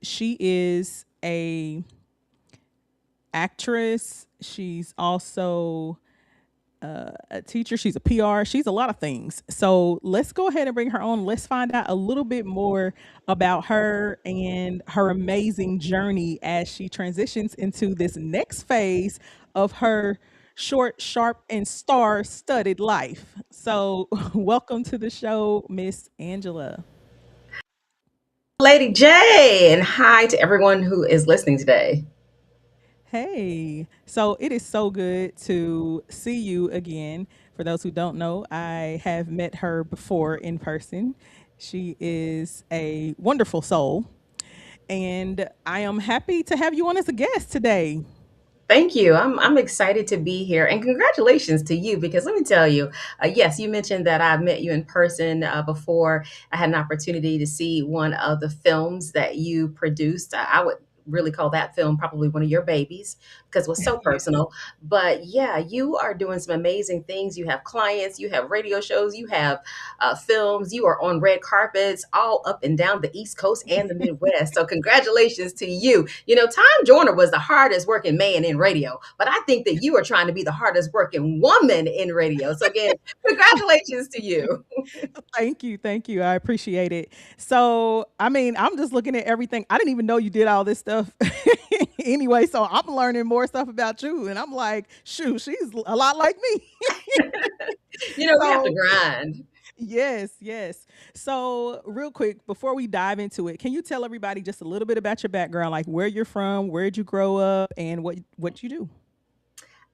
she is a actress. She's also a teacher. She's a PR. She's a lot of things. So let's go ahead and bring her on. Let's find out a little bit more about her and her amazing journey as she transitions into this next phase of her short, sharp, and star-studded life. So, welcome to the show, Miss Angela. Lady J, and hi to everyone who is listening today. Hey, so it is so good to see you again. For those who don't know, I have met her before in person. She is a wonderful soul, and I am happy to have you on as a guest today. Thank you. I'm excited to be here, and congratulations to you because let me tell you, yes, you mentioned that I've met you in person before. I had an opportunity to see one of the films that you produced. I would really call that film probably one of your babies because it was so personal. But yeah, you are doing some amazing things. You have clients, you have radio shows, you have films, you are on red carpets all up and down the East Coast and the Midwest. So, congratulations to you. You know, Tom Joyner was the hardest working man in radio, but I think that you are trying to be the hardest working woman in radio. So, again, congratulations to you. Thank you, thank you. I appreciate it. So, I mean, I'm just looking at everything. I didn't even know you did all this stuff anyway. So, I'm learning more stuff about you, and I'm like, shoot, she's a lot like me. You know, we have to So, grind. yes, yes. So, real quick, before we dive into it, can you tell everybody just a little bit about your background, like where you're from, where'd you grow up, and what you do?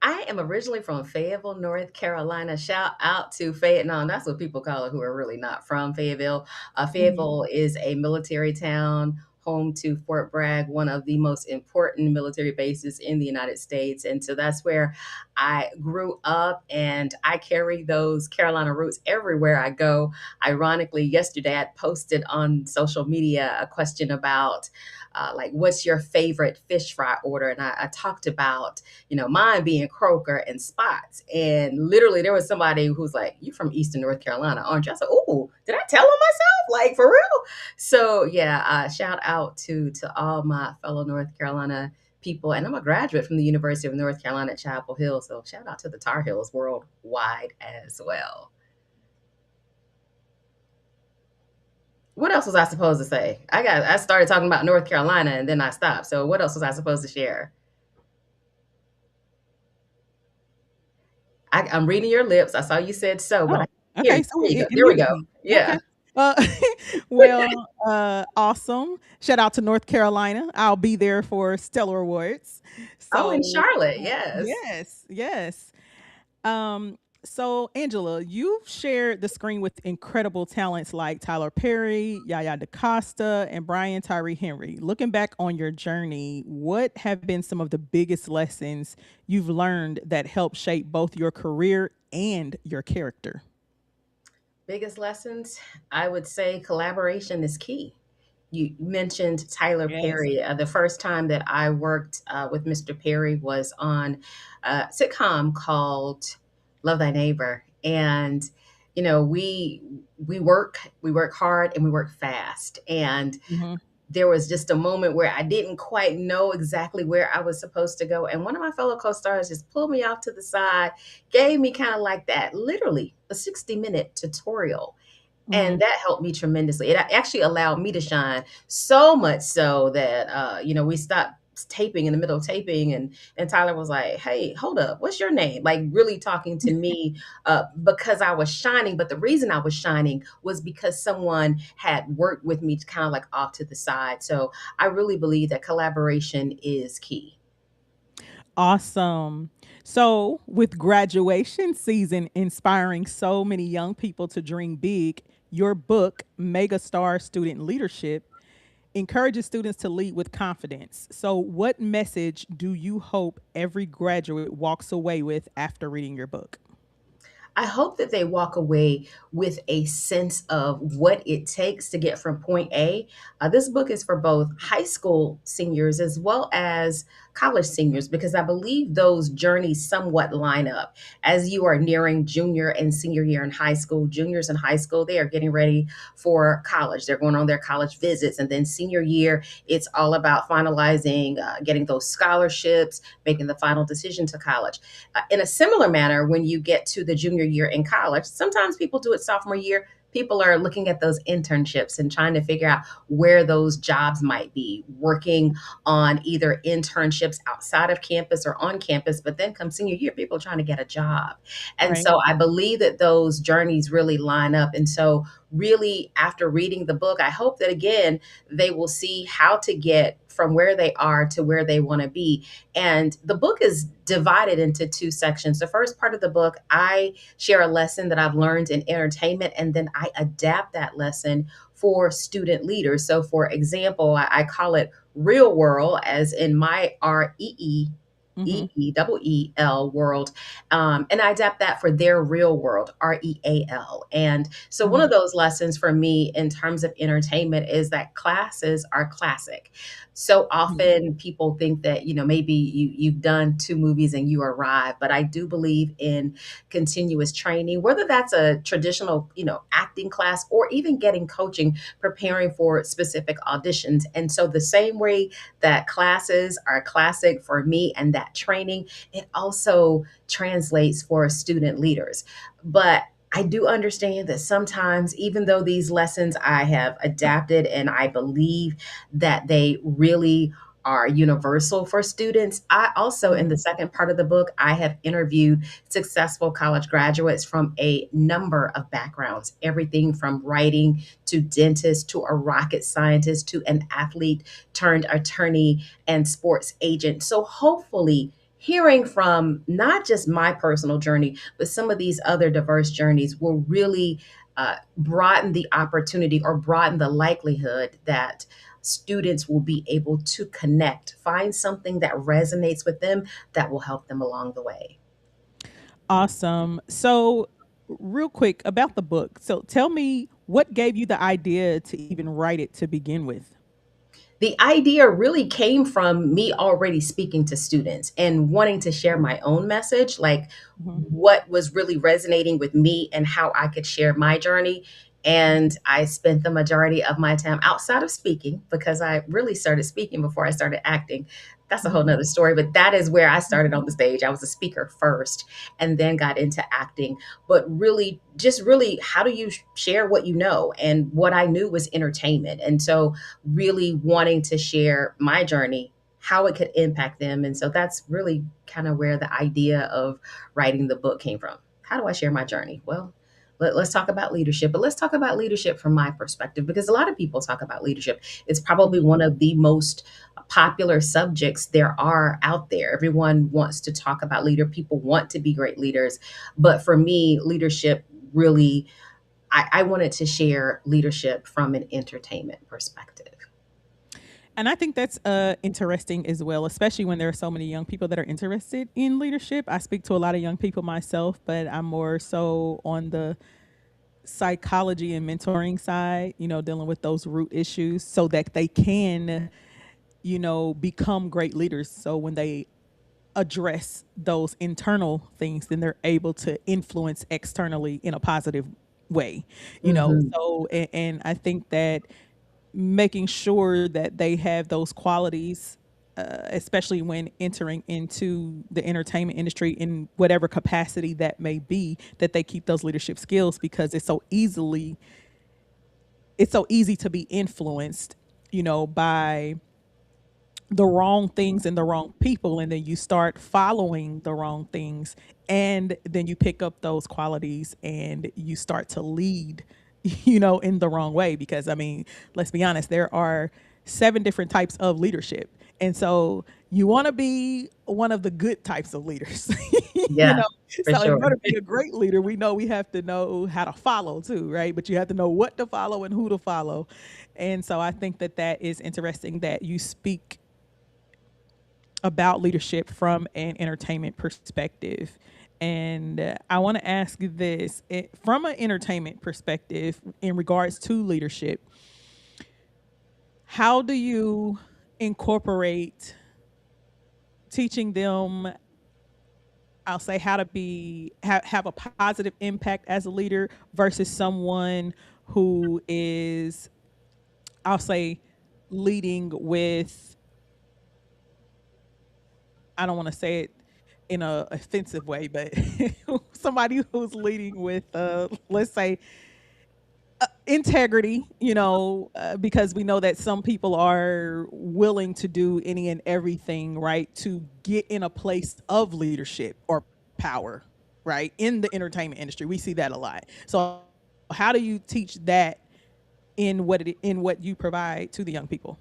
I am originally from Fayetteville, North Carolina. Shout out to Fayetteville. That's what people call it who are really not from Fayetteville. Mhm. Fayetteville is a military town, home to Fort Bragg, one of the most important military bases in the United States. And so that's where I grew up, and I carry those Carolina roots everywhere I go. Ironically, yesterday I posted on social media a question about, like, what's your favorite fish fry order? And I talked about mine being Croker and Spots. And literally there was somebody who's like, you from Eastern North Carolina, aren't you? I said, oh, did I tell on myself? Like, for real? So yeah, shout out to all my fellow North Carolina people. And I'm a graduate from the University of North Carolina at Chapel Hill. So shout out to the Tar Heels worldwide as well. What else was I supposed to say? I started talking about North Carolina and then I stopped. So what else was I supposed to share? I'm reading your lips. I saw you said so, but I Oh, can't hear okay. you. So There you go. it There we muted go. me. Yeah. Okay. Uh, well, awesome. Shout out to North Carolina. I'll be there for Stellar Awards. Oh, in So, Charlotte. Yes. yes, yes. So Angela, you've shared the screen with incredible talents like Tyler Perry, Yaya DaCosta, and Brian Tyree Henry. Looking back on your journey, what have been some of the biggest lessons you've learned that helped shape both your career and your character? Biggest lessons, I would say collaboration is key. You mentioned Tyler Yes. Perry. The first time that I worked with Mr. Perry was on a sitcom called Love Thy Neighbor. And we work hard and we work fast. And Hmm. there was just a moment where I didn't quite know exactly where I was supposed to go. And one of my fellow co stars just pulled me off to the side, gave me kind of like that, literally a 60-minute tutorial. And Hmm. that helped me tremendously. It actually allowed me to shine so much so that, we stopped taping in the middle of taping, and Tyler was like, hey, hold up, what's your name? Like, really talking to me, because I was shining. But the reason I was shining was because someone had worked with me kind of like off to the side. So I really believe that collaboration is key. Awesome. So, with graduation season inspiring so many young people to dream big, your book, Mega Star Student Leadership, encourages students to lead with confidence. So, what message do you hope every graduate walks away with after reading your book? I hope that they walk away with a sense of what it takes to get from point A. This book is for both high school seniors as well as college seniors, because I believe those journeys somewhat line up. As you are nearing junior and senior year in high school, juniors in high school, they are getting ready for college. They're going on their college visits. And then senior year, it's all about finalizing, getting those scholarships, making the final decision to college. In a similar manner, when you get to the junior year in college, sometimes people do it sophomore year. People are looking at those internships and trying to figure out where those jobs might be, working on either internships outside of campus or on campus. But then come senior year, people are trying to get a job. And Right. so I believe that those journeys really line up. And so, really, after reading the book, I hope that again, they will see how to get from where they are to where they want to be. And the book is divided into two sections. The first part of the book, I share a lesson that I've learned in entertainment, and then I adapt that lesson for student leaders. So, for example, I call it real world, as in my Mhm. double E L world. And I adapt that for their real world, REAL. And so, one of Mhm. those lessons for me in terms of entertainment is that classes are classic. So Mhm. often people think that, maybe you've done two movies and you arrive, but I do believe in continuous training, whether that's a traditional, acting class or even getting coaching, preparing for specific auditions. And so the same way that classes are classic for me and that training, it also translates for student leaders. But I do understand that sometimes, even though these lessons I have adapted and I believe that they really are universal for students, I also, in Mhm. the second part of the book, I have interviewed successful college graduates from a number of backgrounds, everything from writing to dentist to a rocket scientist to an athlete turned attorney and sports agent. So hopefully, hearing from not just my personal journey, but some of these other diverse journeys will really broaden the opportunity or broaden the likelihood that students will be able to connect, find something that resonates with them that will help them along the way. Awesome. So, real quick about the book. So, tell me what gave you the idea to even write it to begin with? The idea really came from me already speaking to students and wanting to share my own message, like Mhm. what was really resonating with me and how I could share my journey. And Mhm. I spent the majority of my time outside of speaking, because I really started speaking before I started acting. That's a whole Mhm. nother story, but that is where I started Mhm. on the stage. I was a speaker first and then got into acting. But really, just really, how do you share what you know? And what I knew was entertainment. And so, really wanting to share my journey, how it could impact them. And so that's really kind of where the idea of writing the book came from. How do I share my journey? Well, let's talk about leadership, but let's talk about leadership from my perspective, because a lot of people talk about leadership. It's probably Mhm. one of the most popular subjects there are out there. Everyone wants to talk about leader. People want to be great leaders. But for me, leadership really, I wanted to share leadership from an entertainment perspective. And I think that's interesting as well, especially when there are so many young people that are interested in leadership. I speak to a lot of young people myself, but I'm more so on the psychology and mentoring side, dealing with those root issues so that they can, become great leaders. So when they address those internal things, then they're able to influence externally in a positive way, Mhm. So, and I think that making sure that they have those qualities, especially when entering into the entertainment industry in whatever capacity that may be, that they keep those leadership skills because it's so easy to be influenced, by the wrong things and the wrong people, and then you start following the wrong things, and then you pick up those qualities and you start to lead in the wrong way, because I mean, let's be honest, there are 7 different types of leadership, and so you want to be one of the good types of leaders. you Yeah, know for so in sure. order to be a great leader, we know we have to know how to follow too, right? But you have to know what to follow and who to follow. And so I think that that is interesting that you speak about leadership from an entertainment perspective. And I want to ask you this, from an entertainment perspective, in regards to leadership, how do you incorporate teaching them, I'll say, how to have a positive impact as a leader versus someone who is, I'll say, leading with, I don't want to say it in a offensive way, but somebody who's leading with, let's say, integrity, because we know that some people are willing to do any and everything, right, to get in a place of leadership or power, right? In the entertainment industry, we see that a lot. So, how do you teach that in what you provide to the young people?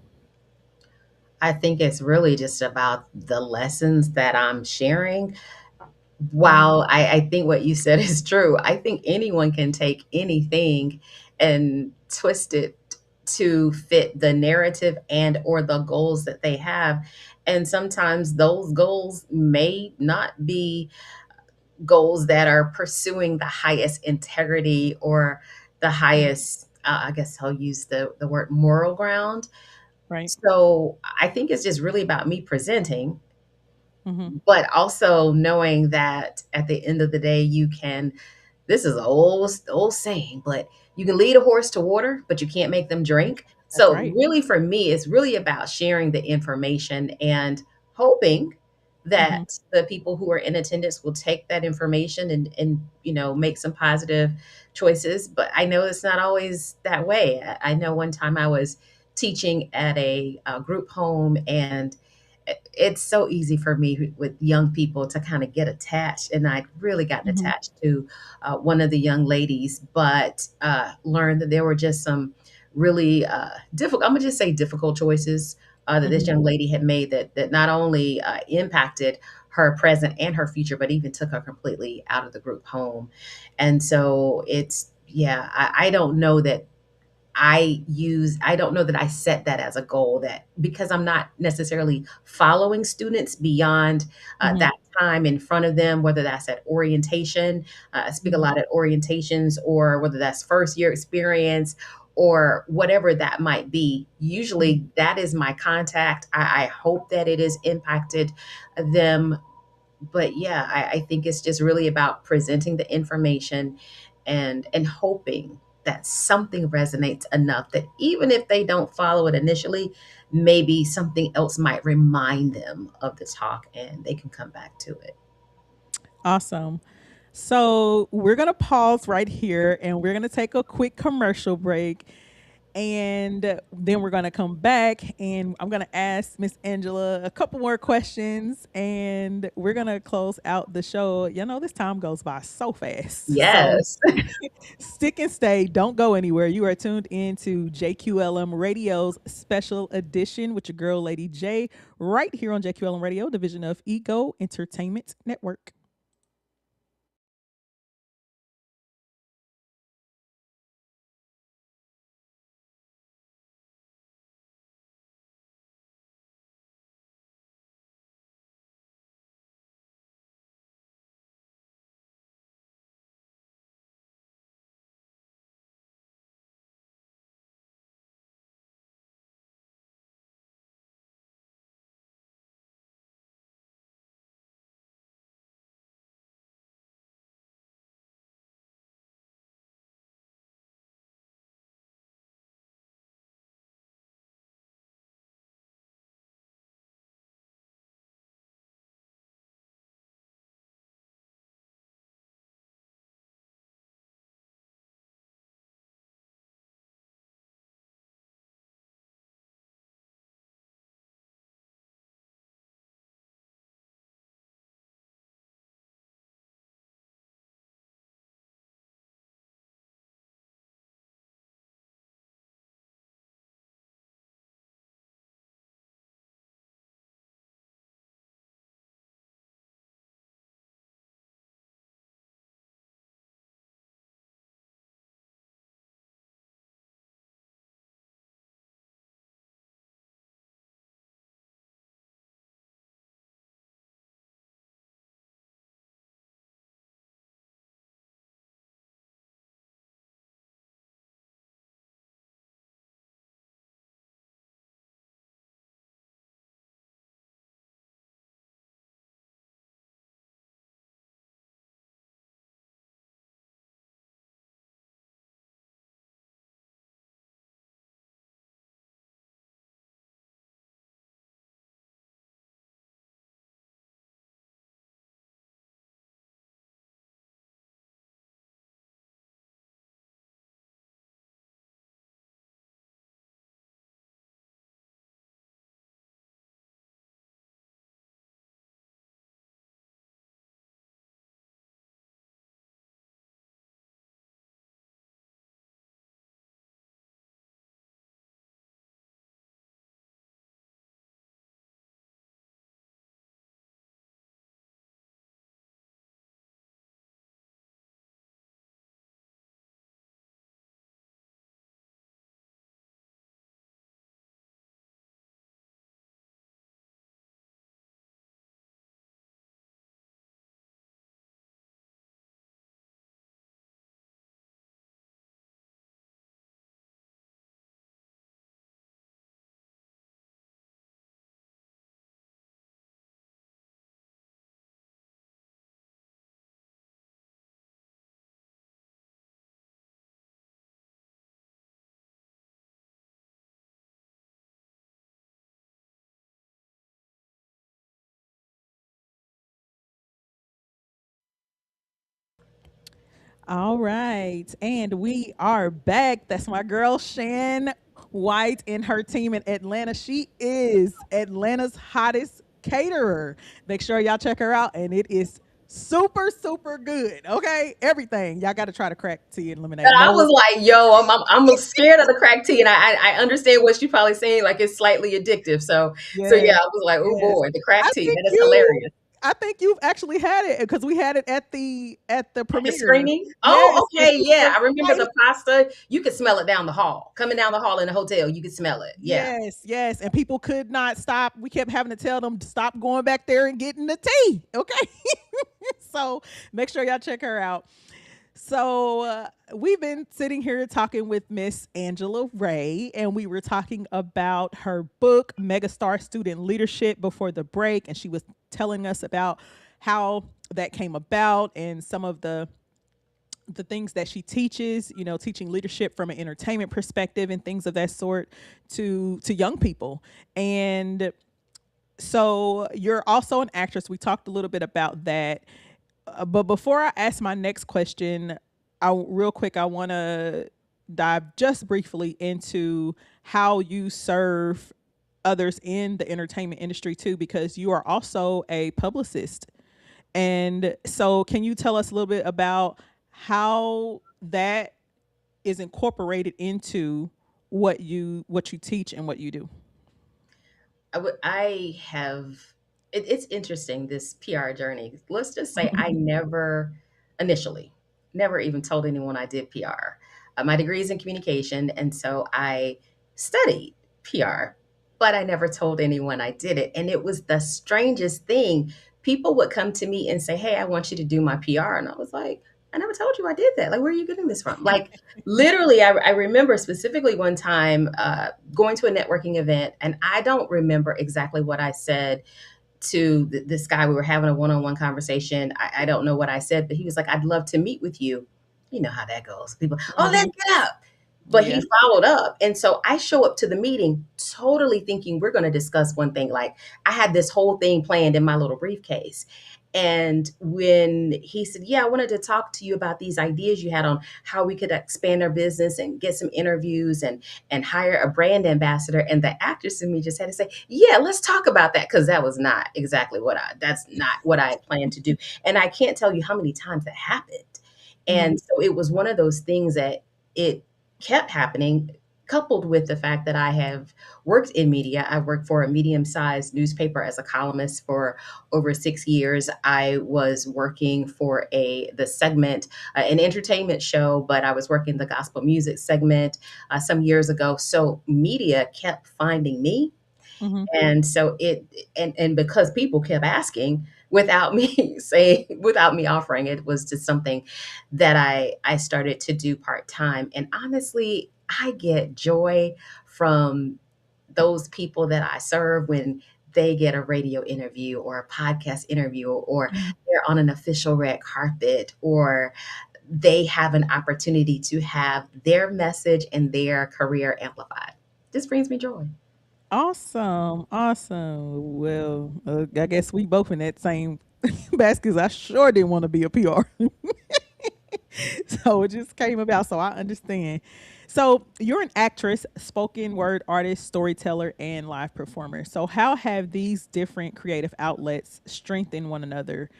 I think it's really just about the lessons that I'm sharing. Hmm. While I think what you said is true, I think anyone can take anything and twist it to fit the narrative and or the goals that they have. And sometimes those goals may not be goals that are pursuing the highest integrity or the Hmm. highest, I guess I'll use the word moral ground. Right. So I think it's just really about me presenting, Hmm. but also knowing that at the end of the day, you can, this is an old saying, but you can lead a horse to water, but you can't make them drink. That's So right. really for me, it's really about sharing the information and hoping Hmm. that the people who are in attendance will take that information and make some positive choices. But I know it's not always that way. I know one time I was teaching at a group home, and it's so easy for me with young people to kind of get attached, and I'd really gotten Hmm. attached to one of the young ladies, but learned that there were just some really difficult, I'm gonna just say difficult choices that this Hmm. young lady had made that not only impacted her present and her future, but even took her completely out of the group home. And so it's, yeah, I don't know that I don't know that I set that as a goal, that because I'm not necessarily following students beyond Hmm. that time in front of them, whether that's at orientation. I speak a Hmm. lot at orientations, or whether that's first year experience or whatever that might be. Hmm. Usually that is my contact. I hope that it has impacted them, but yeah, I think it's just really about presenting the information and hoping that something resonates enough that even if they don't follow it initially, maybe something else might remind them of the talk and they can come back to it. Awesome. So we're gonna pause right here, and we're gonna take a quick commercial break. And then we're going to come back, and I'm going to ask Miss Angela a couple more questions, and we're going to close out the show. This time goes by so fast. So Yes. stick and stay. Don't go anywhere. You are tuned into JQLM Radio's special edition with your girl, Lady J, right here on JQLM Radio, division of Ego Entertainment Network. All right. And we are back. That's my girl, Shan White, and her team in Atlanta. She is Atlanta's hottest caterer. Make sure y'all check her out. And it is super, super good. Okay. Everything. Y'all got to try the crack tea and lemonade. And I was No. like, yo, I'm scared of the crack tea. And I understand what she's probably saying, like it's slightly addictive. So yeah, Yes. I was like, oh Yes. boy, the crack I tea. think That is you hilarious. I think you've actually had it because we had it at the At the premiere. screening? Yes, Oh, and okay. people Yeah. were I remember fighting. the pasta. You could smell it down the hall. Coming down the hall in the hotel, you could smell it. Yeah. Yes, yes, and people could not stop. We kept having to tell them to stop going back there and getting the tea. Okay, so make sure y'all check her out. So we've been sitting here talking with Miss Angela Ray, and we were talking about her book, Megastar Student Leadership, before the break, and she was telling us about how that came about and some of the things that she teaches, you know, teaching leadership from an entertainment perspective and things of that sort to young people. And so you're also an actress. We talked a little bit about that. But before I ask my next question, I want to dive just briefly into how you serve others in the entertainment industry too, because you are also a publicist. And so, can you tell us a little bit about how that is incorporated into what you teach and what you do? I have it's interesting, this PR journey. Let's just say I never initially never even told anyone I did PR. My degree is in communication, and so I studied PR, but I never told anyone I did it. And it was the strangest thing. People would come to me and say, "Hey, I want you to do my PR," and I was like, "I never told you I did that. Like, where are you getting this from?" Like, literally, I remember specifically one time going to a networking event, and I don't remember exactly what I said to this guy. We were having a one-on-one conversation. I don't know what I said, but he was like, "I'd love to meet with you." You know how that goes. People, "Oh, let's Hmm. get up." But Yeah. he followed up. And so I show up to the meeting totally thinking we're going to discuss one thing. Like, I had this whole thing planned in my little briefcase. And when he said, "Yeah, I wanted to talk to you about these ideas you had on how we could expand our business and get some interviews and hire a brand ambassador," and the actress in me just had to say, "Yeah, let's talk about that," because that was not exactly that's not what I had planned to do. And I can't tell you how many times that happened. Hmm. And so it was one of those things that it kept happening, coupled with the fact that I have worked in media. I worked for a medium-sized newspaper as a columnist for over 6 years. I was working for the segment, an entertainment show, but I was working the gospel music segment some years ago. So media kept finding me, Hmm. and so and because people kept asking without me saying, without me offering, it was just something that I started to do part-time. And honestly, I get joy from those people that I serve when they get a radio interview or a podcast interview, or they're on an official red carpet, or they have an opportunity to have their message and their career amplified. This brings me joy. Awesome, awesome. Well, I guess we both in that same basket. 'Cause I sure didn't want to be a PR, so it just came about. So I understand. So you're an actress, spoken word artist, storyteller, and live performer. So how have these different creative outlets strengthened one another?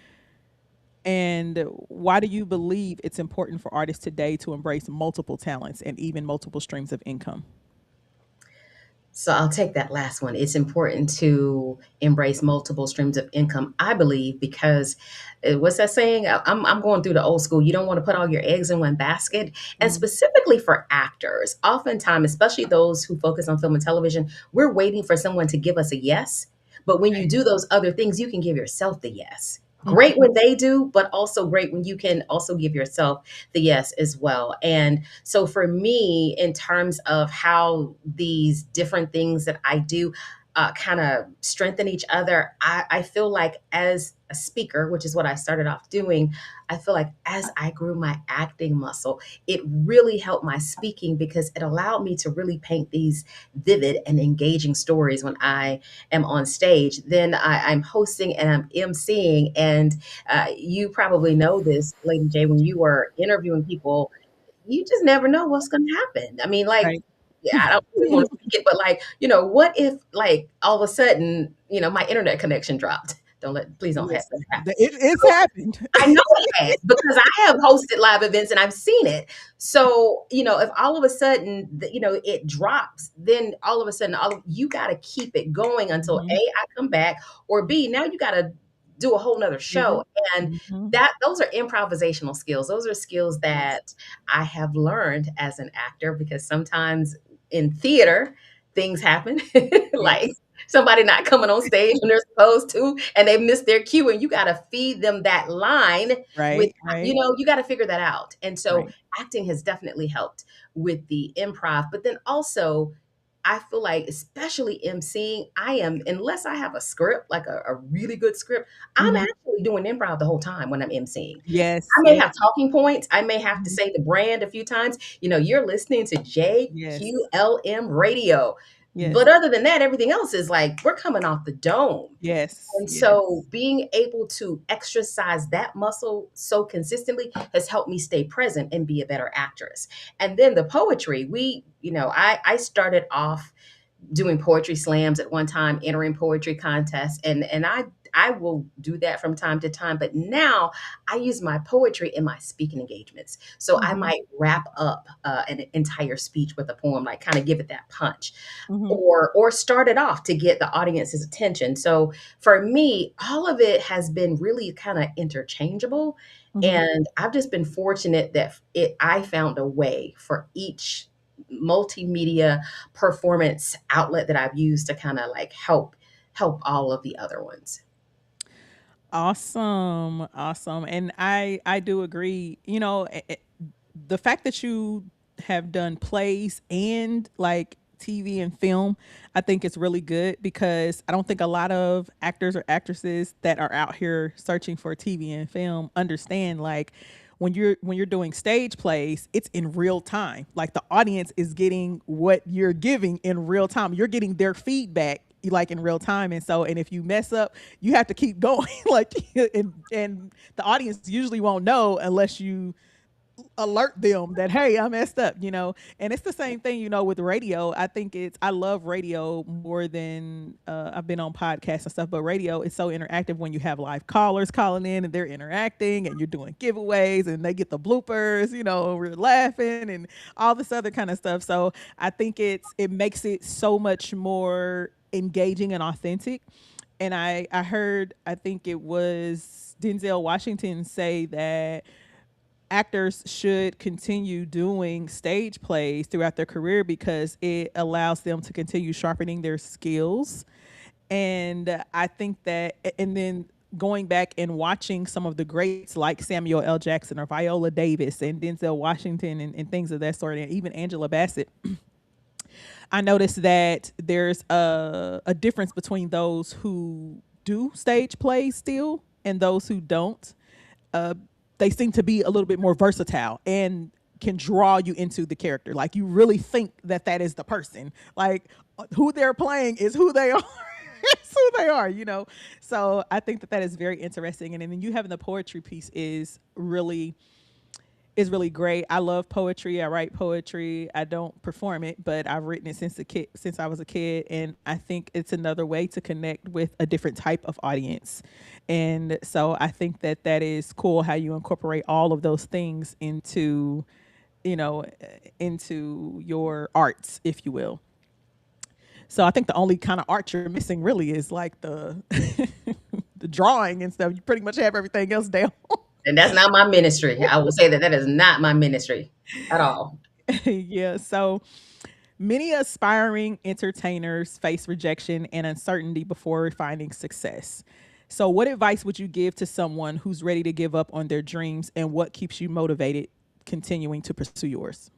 And why do you believe it's important for artists today to embrace multiple talents and even multiple streams of income? So I'll take that last one. It's important to embrace multiple streams of income, I believe, because what's that saying? I'm going through the old school. You don't want to put all your eggs in one basket. And Mhm. specifically for actors, oftentimes, especially those who focus on film and television, we're waiting for someone to give us a yes. But when you do those other things, you can give yourself the yes. Great Mhm. when they do, but also great when you can also give yourself the yes as well. And so for me, in terms of how these different things that I do, kind of strengthen each other. I feel like as a speaker, which is what I started off doing, I feel like as I grew my acting muscle, it really helped my speaking because it allowed me to really paint these vivid and engaging stories when I am on stage. Then I'm hosting and I'm emceeing, and you probably know this, Lady J, when you are interviewing people, you just never know what's going to happen. I mean, like, Right. yeah, I don't really want to speak it, but like, what if like all of a sudden, my internet connection dropped? Please don't have Yes. that happen. It's happened. I know it has because I have hosted live events and I've seen it. So, if all of a sudden, it drops, then all of a sudden, you got to keep it going until A, Mhm. I come back, or B, now you got to do a whole nother show. Pivot. And Mhm. those are improvisational skills. Those are skills Yes. that I have learned as an actor because sometimes in theater, things happen like Yes. somebody not coming on stage when they're supposed to, and they missed their cue, and you got to feed them that line with, Right, right, you got to figure that out. And so right. acting has definitely helped with the improv, but then also I feel like, especially emceeing, I am, unless I have a script, like a really good script, I'm Mhm. actually doing improv the whole time when I'm emceeing. Yes, I may yes. have talking points. I may have to Mhm. say the brand a few times. You're listening to Yes, JQLM radio. yes, But other than that, everything else is like we're coming off the dome. yes, And so yes. being able to exercise that muscle so consistently has helped me stay present and be a better actress. And then the poetry, I started off doing poetry slams at one time, entering poetry contests, and I will do that from time to time. But now I use my poetry in my speaking engagements. So I Mhm, might wrap up an entire speech with a poem, like kind of give it that punch, mhm, or start it off to get the audience's attention. So for me, all of it has been really kind of interchangeable. mhm. And I've just been fortunate that I found a way for each multimedia performance outlet that I've used to kind of like help all of the other ones. Awesome, awesome, and I do agree, the fact that you have done plays and, like, TV and film, I think it's really good because I don't think a lot of actors or actresses that are out here searching for TV and film understand, like, when you're doing stage plays, it's in real time. Like, the audience is getting what you're giving in real time. You're getting their feedback, like, in real time, and if you mess up, you have to keep going. Like, and the audience usually won't know unless you alert them that, hey, I messed up, and it's the same thing, with radio. I love radio more than I've been on podcasts and stuff, but radio is so interactive when you have live callers calling in and they're interacting and you're doing giveaways and they get the bloopers, we're laughing and all this other kind of stuff. So I think it makes it so much more engaging and authentic. And I heard, I think it was Denzel Washington, say that actors should continue doing stage plays throughout their career because it allows them to continue sharpening their skills. And I think that, and then going back and watching some of the greats like Samuel L. Jackson or Viola Davis and Denzel Washington and things of that sort, and even Angela Bassett, I noticed that there's a difference between those who do stage plays still and those who don't. uh, they seem to be a little bit more versatile and can draw you into the character. Like, you really think that that is the person. Like, who they're playing is who they are. It's who they are, So I think that that is very interesting. And then you having the poetry piece is really great. I love poetry. I write poetry. I don't perform it, but I've written it since I was a kid, and I think it's another way to connect with a different type of audience. And so I think that that is cool how you incorporate all of those things you know, into your arts, if you will. So I think the only kind of art you're missing really is like the the drawing and stuff. You pretty much have everything else down. And that's not my ministry. I will say that that is not my ministry at all. Yeah. So many aspiring entertainers face rejection and uncertainty before finding success. So, what advice would you give to someone who's ready to give up on their dreams, and what keeps you motivated continuing to pursue yours?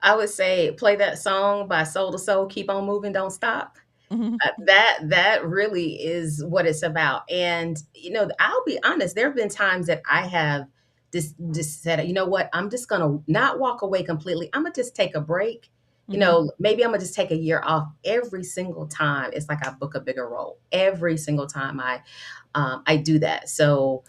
I would say play that song by Soul to Soul, Keep on Moving, Don't Stop. Mhm. That really is what it's about. And I'll be honest. There have been times that I have just said, you know what, I'm just gonna not walk away completely. I'm gonna just take a break. Mhm. Maybe I'm gonna just take a year off. Every single time, it's like I book a bigger role. Every single time I do that. So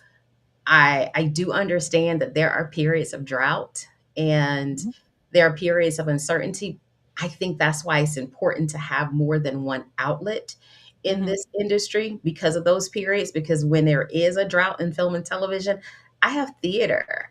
I do understand that there are periods of drought and Mhm. there are periods of uncertainty. I think that's why it's important to have more than one outlet in Mhm. this industry because of those periods. Because when there is a drought in film and television, I have theater,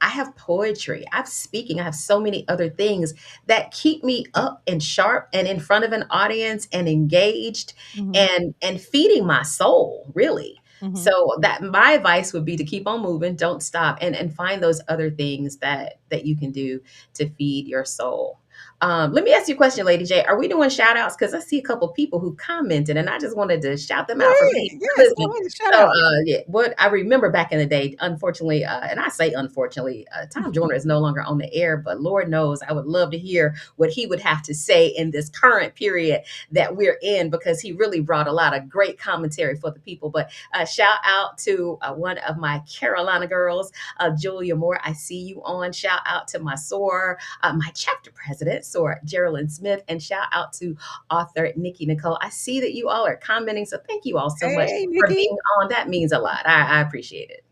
I have poetry, I have speaking, I have so many other things that keep me up and sharp and in front of an audience and engaged Mhm. and feeding my soul, really. Mhm. So that my advice would be to keep on moving, don't stop, and find those other things that you can do to feed your soul. Let me ask you a question, Lady J. Are we doing shout outs? Because I see a couple people who commented and I just wanted to shout them Go out for ahead. being Yes, go listening. ahead and shout So, out. yeah, what I remember back in the day, unfortunately, and I say unfortunately, Tom Joyner is no longer on the air, but Lord knows I would love to hear what he would have to say in this current period that we're in because he really brought a lot of great commentary for the people. But shout out to one of my Carolina girls, Julia Moore. I see you on. Shout out to my SOAR, my chapter president, SOAR Geraldine Smith, and shout out to author Nikki Nicole. I see that you all are commenting, so thank you all so much Hey, for Nikki. being on. That means a lot. I appreciate it.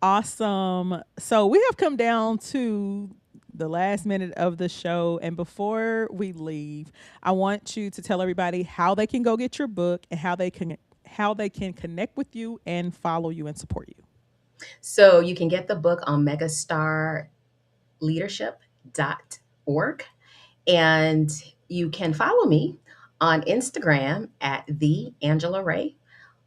Awesome. So we have come down to the last minute of the show. And before we leave, I want you to tell everybody how they can go get your book and how they can connect with you and follow you and support you. So you can get the book on megastarleadership.org. And you can follow me on Instagram at the Angela Ray,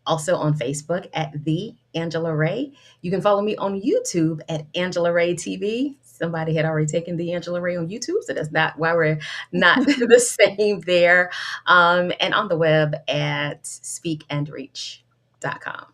also on Facebook at the Angela Ray. You can follow me on YouTube at Angela Ray TV. Somebody had already taken the Angela Ray on YouTube, so that's not why we're not the same there. And on the web at speakandreach.com.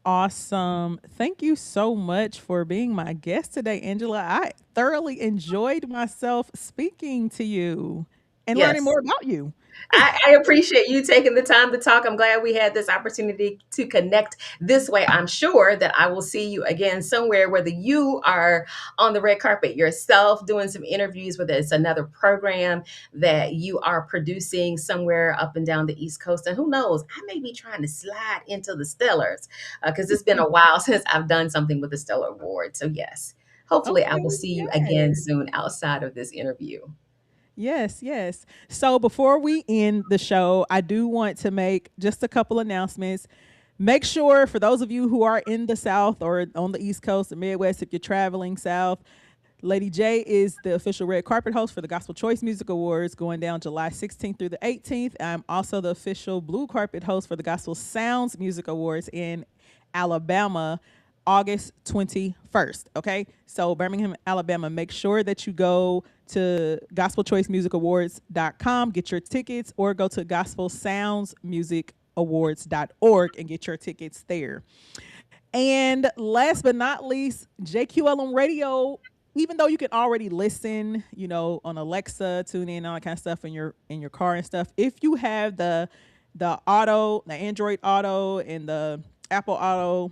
Awesome. Thank you so much for being my guest today, Angela. I thoroughly enjoyed myself speaking to you and learning Yes. more about you. I appreciate you taking the time to talk. I'm glad we had this opportunity to connect this way. I'm sure that I will see you again somewhere, whether you are on the red carpet yourself doing some interviews, whether it's another program that you are producing somewhere up and down the East Coast. And who knows, I may be trying to slide into the Stellars because it's been a while since I've done something with the Stellar Award. So, yes, hopefully I Okay. will see you again Yes. soon outside of this interview. Yes, yes. So before we end the show, I do want to make just a couple announcements. Make sure for those of you who are in the South or on the East Coast, the Midwest, if you're traveling south, Lady J is the official red carpet host for the Gospel Choice Music Awards going down July 16th through the 18th. I'm also the official blue carpet host for the Gospel Sounds Music Awards in Alabama August 21st. Okay. So, Birmingham, Alabama, make sure that you go to gospelchoicemusicawards.com, get your tickets, or go to gospelsoundsmusicawards.org and get your tickets there. And last but not least, JQLM Radio. Even though you can already listen, on Alexa, tune in, all that kind of stuff in your car and stuff. If you have the Android Auto and the Apple Auto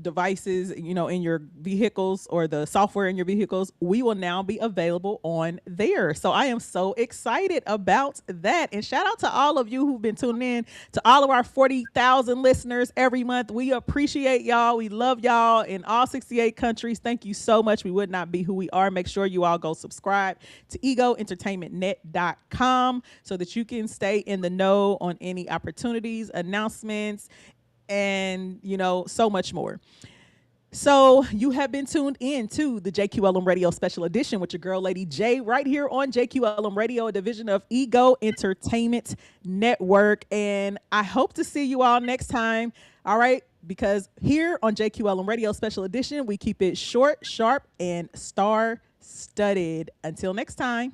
devices, in your vehicles or the software in your vehicles, we will now be available on there. So I am so excited about that. And shout out to all of you who've been tuning in, to all of our 40,000 listeners every month. We appreciate y'all. We love y'all in all 68 countries. Thank you so much. We would not be who we are. Make sure you all go subscribe to egoentertainmentnet.com so that you can stay in the know on any opportunities, announcements, and so much more. So you have been tuned in to the JQLM Radio Special Edition with your girl, Lady J, right here on JQLM Radio, a division of Ego Entertainment Network. And I hope to see you all next time. All right, because here on JQLM Radio Special Edition, we keep it short, sharp, and star studded. Until next time.